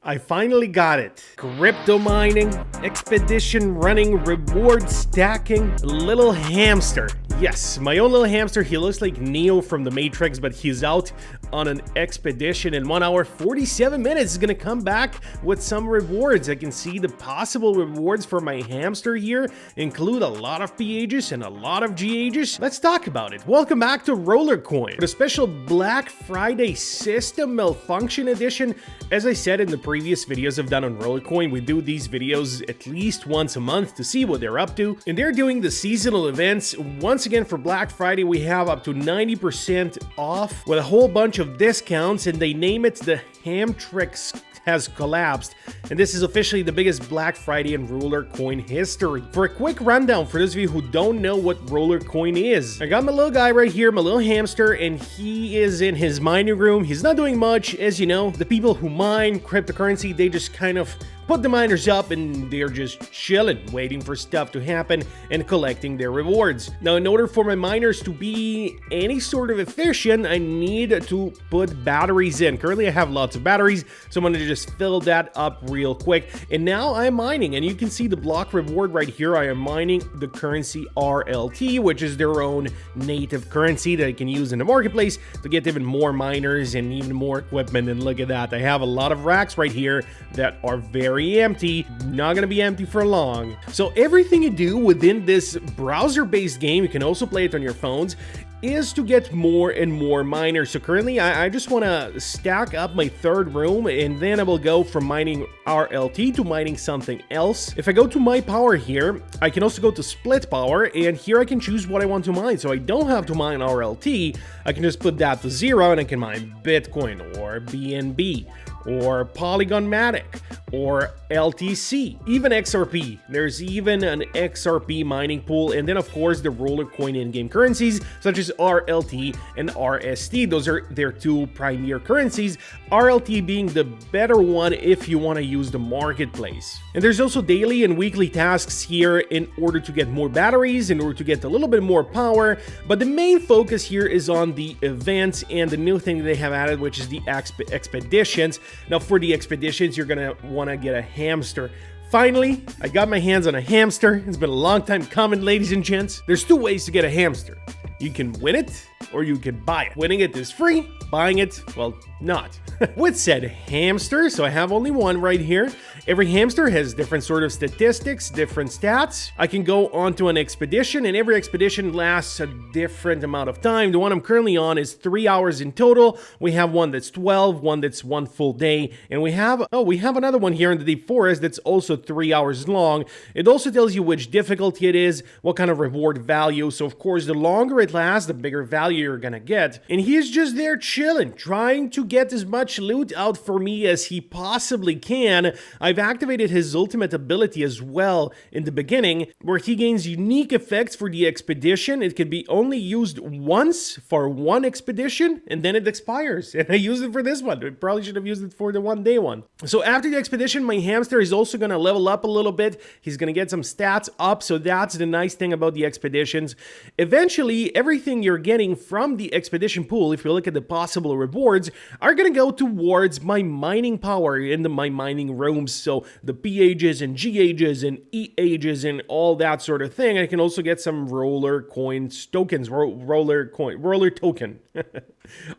I finally got it. Crypto mining, expedition running, reward stacking, little hamster. Yes, my own little hamster. He looks like Neo from the Matrix, but he's out on an expedition in 1 hour, 47 minutes. He's gonna come back with some rewards. I can see the possible rewards for my hamster here include a lot of PHs and a lot of GHs. Let's talk about it. Welcome back to RollerCoin, the special Black Friday System Malfunction Edition. As I said in the previous videos I've done on RollerCoin, we do these videos at least once a month to see what they're up to. And they're doing the seasonal events. Once again, for Black Friday, we have up to 90% off with a whole bunch of discounts, and they name it the Hamsters has collapsed, and this is officially the biggest Black Friday in RollerCoin history. For a quick rundown, for those of you who don't know what RollerCoin is, I got my little guy right here, my little hamster, and he is in his mining room. He's not doing much. As you know, the people who mine cryptocurrency, they just kind of put the miners up and they're just chilling, waiting for stuff to happen and collecting their rewards. Now, in order for my miners to be any sort of efficient, I need to put batteries in. Currently, I have lots of batteries, so I'm going to just fill that up real quick. And now I'm mining, and you can see the block reward right here. I am mining the currency RLT, which is their own native currency that I can use in the marketplace to get even more miners and even more equipment. And look at that. I have a lot of racks right here that are very empty, not gonna be empty for long. So everything you do within this browser-based game, you can also play it on your phones, is to get more and more miners. So currently I just want to stack up my third room, and then I will go from mining RLT to mining something else. If I go to my power here, I can also go to split power, and here I can choose what I want to mine. So I don't have to mine RLT. I can just put that to 0 and I can mine Bitcoin or BNB or Polygon Matic or LTC, even XRP. There's even an XRP mining pool, and then of course the RollerCoin in-game currencies such as RLT and RST. Those are their two premier currencies, RLT being the better one if you want to use the marketplace. And there's also daily and weekly tasks here in order to get more batteries, in order to get a little bit more power, but the main focus here is on the events and the new thing they have added, which is the expeditions. Now, for the expeditions, you're gonna want to get a hamster. Finally, I got my hands on a hamster. It's been a long time coming, ladies and gents. There's two ways to get a hamster. You can win it, or you can buy it. Winning it is free, buying it, well, not. With said hamster, so I have only one right here. Every hamster has different sort of statistics, different stats. I can go onto an expedition, and every expedition lasts a different amount of time. The one I'm currently on is 3 hours in total. We have one that's 12, one that's 1 full day, and we have another one here in the deep forest that's also 3 hours long. It also tells you which difficulty it is, what kind of reward value. So of course, the longer it lasts, the bigger value you're gonna get. And he's just there chilling, trying to get as much loot out for me as he possibly can. I've activated his ultimate ability as well in the beginning, where he gains unique effects for the expedition. It can be only used once for one expedition, and then it expires. And I used it for this one. I probably should have used it for the 1 day one. So after the expedition, my hamster is also gonna level up a little bit. He's gonna get some stats up, so that's the nice thing about the expeditions. Eventually, everything you're getting from the expedition pool, if you look at the possible rewards, are gonna go towards my mining power in my mining rooms. So the PHs and GHs and EHs and all that sort of thing. I can also get some RollerCoin tokens, roller token.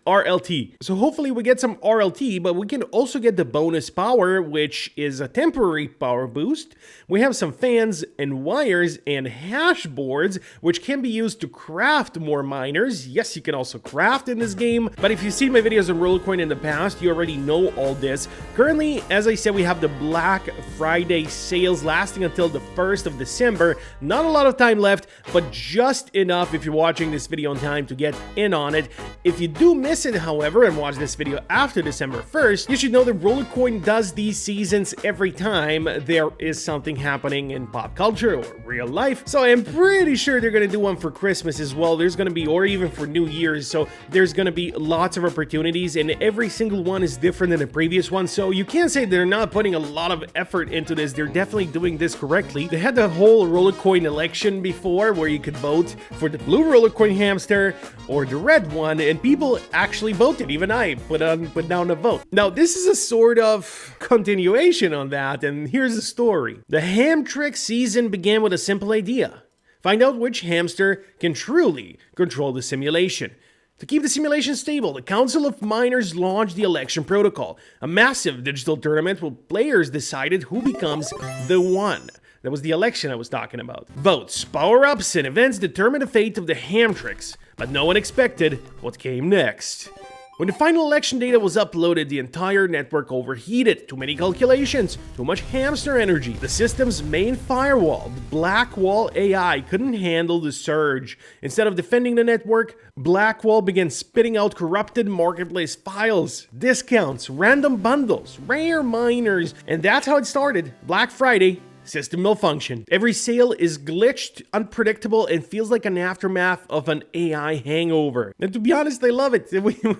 RLT. So hopefully we get some RLT, but we can also get the bonus power, which is a temporary power boost. We have some fans and wires and hash boards, which can be used to craft more miners. Yes, you can also craft in this game, but if you've seen my videos on RollerCoin in the past, you already know all this. Currently, as I said, we have the Black Friday sales lasting until the 1st of December. Not a lot of time left, but just enough if you're watching this video in time to get in on it. If you do miss it, however, and watch this video after December 1st, you should know that RollerCoin does these seasons every time there is something happening in pop culture or real life. So I am pretty sure they're going to do one for Christmas as well. There's going to be, or even for New Year's. So there's going to be lots of opportunities, and every single one is different than the previous one. So you can't say they're not putting a lot of effort into this. They're definitely doing this correctly. They had the whole RollerCoin election before where you could vote for the blue RollerCoin hamster or the red one. on, and people actually voted. Even I put down a vote. Now, this is a sort of continuation on that, and here's the story. The ham trick season began with a simple idea. Find out which hamster can truly control the simulation. To keep the simulation stable, the Council of Miners launched the election protocol, a massive digital tournament where players decided who becomes the one. That was the election I was talking about. Votes, power-ups, and events determined the fate of the ham tricks, but no one expected what came next. When the final election data was uploaded, the entire network overheated. Too many calculations, too much hamster energy. The system's main firewall, the Blackwall AI, couldn't handle the surge. Instead of defending the network, Blackwall began spitting out corrupted marketplace files, discounts, random bundles, rare miners, and that's how it started. Black Friday. System malfunction. Every sale is glitched, unpredictable, and feels like an aftermath of an AI hangover. And to be honest, I love it.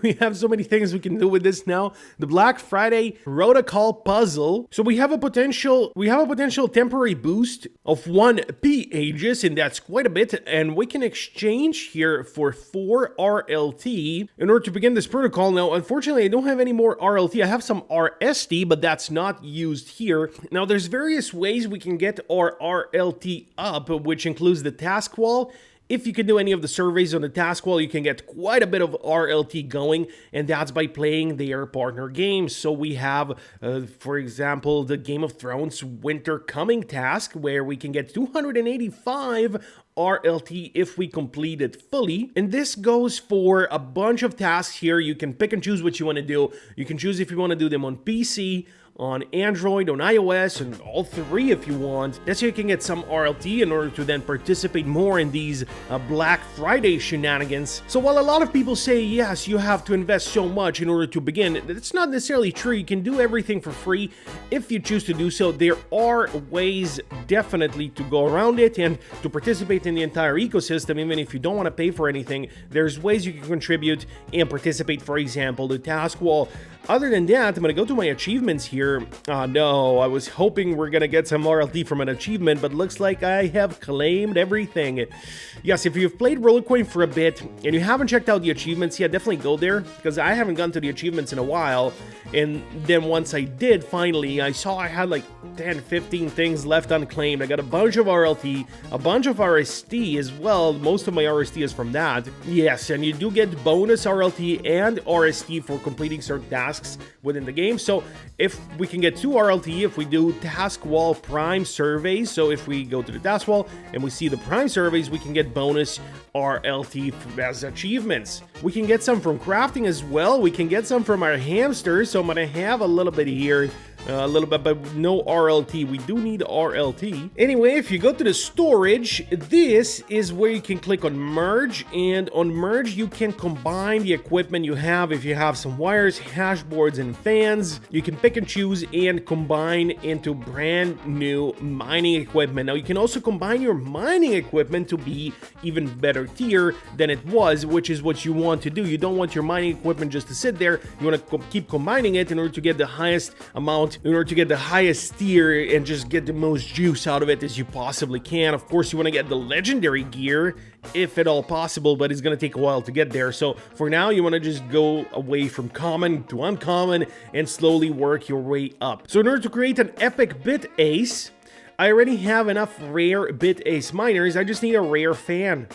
We have so many things we can do with this now. The Black Friday RollerCoin puzzle. So we have a potential temporary boost of 1 P Aegis, and that's quite a bit. And we can exchange here for 4 RLT in order to begin this protocol. Now, unfortunately, I don't have any more RLT. I have some RST, but that's not used here. Now, there's various ways we can get our RLT up, which includes the task wall. If you can do any of the surveys on the task wall, you can get quite a bit of RLT going, and that's by playing their partner games. So we have, for example, the Game of Thrones Winter Coming task, where we can get 285 RLT if we complete it fully. And this goes for a bunch of tasks here. You can pick and choose what you want to do. You can choose if you want to do them on PC, on Android, on iOS, and all three if you want. That's how you can get some RLT in order to then participate more in these Black Friday shenanigans. So while a lot of people say, yes, you have to invest so much in order to begin, that's not necessarily true. You can do everything for free if you choose to do so. There are ways definitely to go around it and to participate in the entire ecosystem. Even if you don't want to pay for anything, there's ways you can contribute and participate. For example, the task wall. Other than that, I'm going to go to my achievements here. No, I was hoping we're going to get some RLT from an achievement, but looks like I have claimed everything. Yes, if you've played RollerCoin for a bit and you haven't checked out the achievements, yeah, definitely go there, because I haven't gone to the achievements in a while. And then once I did, finally, I saw I had like 10, 15 things left unclaimed. I got a bunch of RLT, a bunch of RST as well. Most of my RST is from that. Yes, and you do get bonus RLT and RST for completing certain tasks within the game. So if we can get 2 RLT if we do task wall prime surveys, so if we go to the task wall and we see the prime surveys, we can get bonus RLT as achievements. We can get some from crafting as well. We can get some from our hamsters, so I'm gonna have a little bit here. A little bit, but no RLT. We do need RLT. Anyway, if you go to the storage, this is where you can click on merge, and on merge you can combine the equipment you have. If you have some wires, hash boards, and fans, you can pick and choose and combine into brand new mining equipment. Now you can also combine your mining equipment to be even better tier than it was, which is what you want to do. You don't want your mining equipment just to sit there. You want to keep combining it in order to get the highest amount, in order to get the highest tier and just get the most juice out of it as you possibly can. Of course, you want to get the legendary gear if at all possible, but it's going to take a while to get there. So for now, you want to just go away from common to uncommon and slowly work your way up. So in order to create an epic bit ace, I already have enough rare bit ace miners. I just need a rare fan.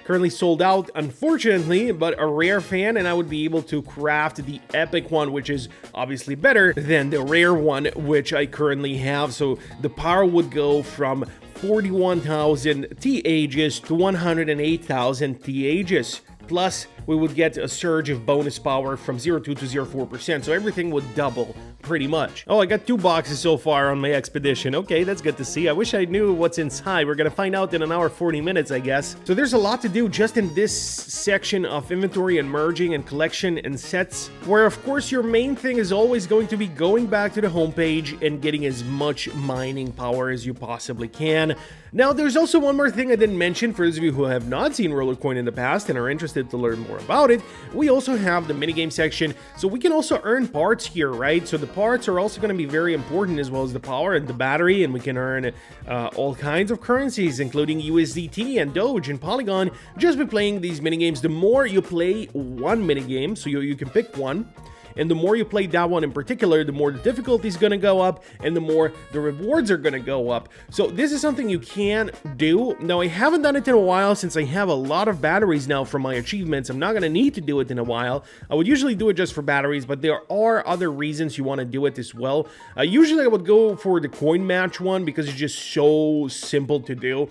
Currently sold out, unfortunately, but a rare fan, and I would be able to craft the epic one, which is obviously better than the rare one, which I currently have. So the power would go from 41,000 T Aegis to 108,000 T Aegis. Plus, we would get a surge of bonus power from 0.2 to 0.4%, so everything would double, pretty much. Oh, I got 2 boxes so far on my expedition. Okay, that's good to see. I wish I knew what's inside. We're gonna find out in an hour 40 minutes, I guess. So there's a lot to do just in this section of inventory and merging and collection and sets, where of course your main thing is always going to be going back to the homepage and getting as much mining power as you possibly can. Now, there's also one more thing I didn't mention for those of you who have not seen RollerCoin in the past and are interested to learn more more about it, we also have the minigame section. So we can also earn parts here, right? So the parts are also going to be very important, as well as the power and the battery, and we can earn all kinds of currencies, including USDT and Doge and Polygon, just by playing these minigames. The more you play one minigame, so you can pick one, and the more you play that one in particular, the more the difficulty is going to go up, and the more the rewards are going to go up. So this is something you can do. Now, I haven't done it in a while since I have a lot of batteries now from my achievements. I'm not going to need to do it in a while. I would usually do it just for batteries, but there are other reasons you want to do it as well. Usually I would go for the coin match one because it's just so simple to do.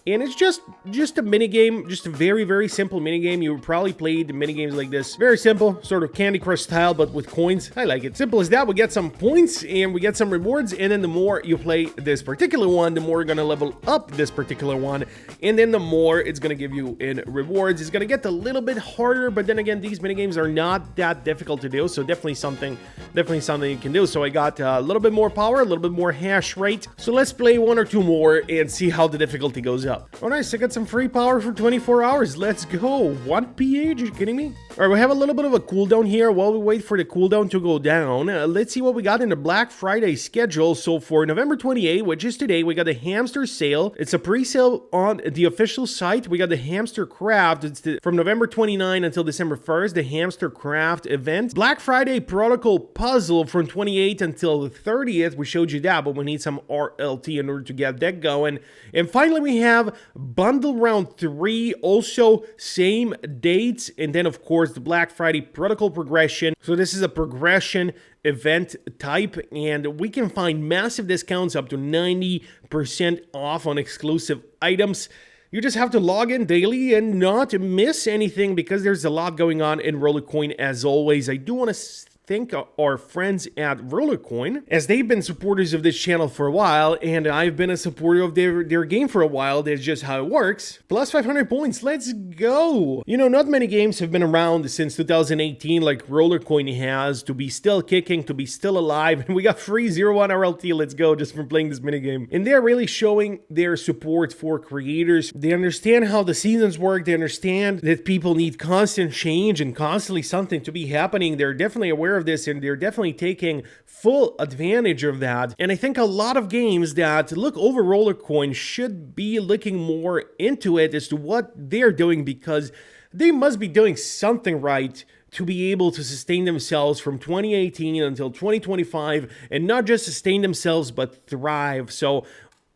And it's just a minigame, just a very, very simple minigame. You probably played the minigames like this. Very simple, sort of Candy Crush style, but with coins. I like it. Simple as that. We get some points and we get some rewards, and then the more you play this particular one, the more you're gonna level up this particular one, and then the more it's gonna give you in rewards. It's gonna get a little bit harder, but then again, these minigames are not that difficult to do, so definitely something you can do. So I got a little bit more power, a little bit more hash rate. So let's play one or two more and see how the difficulty goes up. Oh nice, I got some free power for 24 hours. Let's go. 1 pH, are you kidding me? All right, we have a little bit of a cooldown here while we wait for the cooldown to go down. Let's see what we got in the Black Friday schedule. So for November 28, which is today, we got the Hamster sale. It's a pre-sale on the official site. We got the Hamster Craft. It's from November 29 until December 1st, the Hamster Craft event. Black Friday Protocol Puzzle from 28 until the 30th. We showed you that, but we need some RLT in order to get that going. And finally, we have Bundle Round 3, also same dates. And then, of course, the Black Friday Protocol Progression. So this is a progression event type, and we can find massive discounts up to 90% off on exclusive items. You just have to log in daily and not miss anything, because there's a lot going on in RollerCoin as always. I do want to thank our friends at RollerCoin, as they've been supporters of this channel for a while, and I've been a supporter of their game for a while. That's just how it works. Plus 500 points, let's go! You know, not many games have been around since 2018 like RollerCoin has, to be still kicking, to be still alive, and we got free 0-1 RLT, let's go, just for playing this minigame. And they're really showing their support for creators. They understand how the seasons work, they understand that people need constant change and constantly something to be happening. They're definitely aware of this, and they're definitely taking full advantage of that. And I think a lot of games that look over RollerCoin should be looking more into it as to what they're doing, because they must be doing something right to be able to sustain themselves from 2018 until 2025, and not just sustain themselves but thrive. So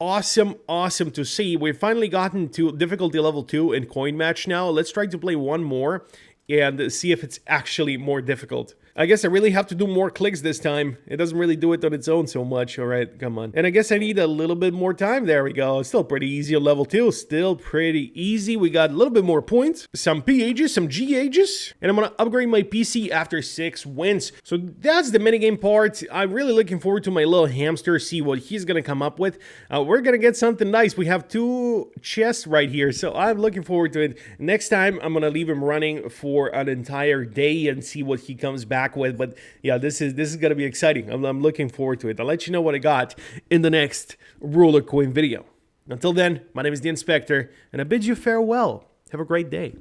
awesome to see. We've finally gotten to difficulty level 2 in coin match now. Let's try to play one more and see if it's actually more difficult. I guess I really have to do more clicks this time. It doesn't really do it on its own so much. All right, come on. And I guess I need a little bit more time. There we go. It's still pretty easy on level 2. Still pretty easy. We got a little bit more points, some PHs, some GHs, and I'm going to upgrade my PC after 6 wins. So that's the minigame part. I'm really looking forward to my little hamster, see what he's going to come up with. We're going to get something nice. We have 2 chests right here, so I'm looking forward to it. Next time, I'm going to leave him running for an entire day and see what he comes back with. But yeah, this is gonna be exciting. I'm looking forward to it. I'll let you know what I got in the next RollerCoin video. Until then, my name is the Inspector, and I bid you farewell. Have a great day.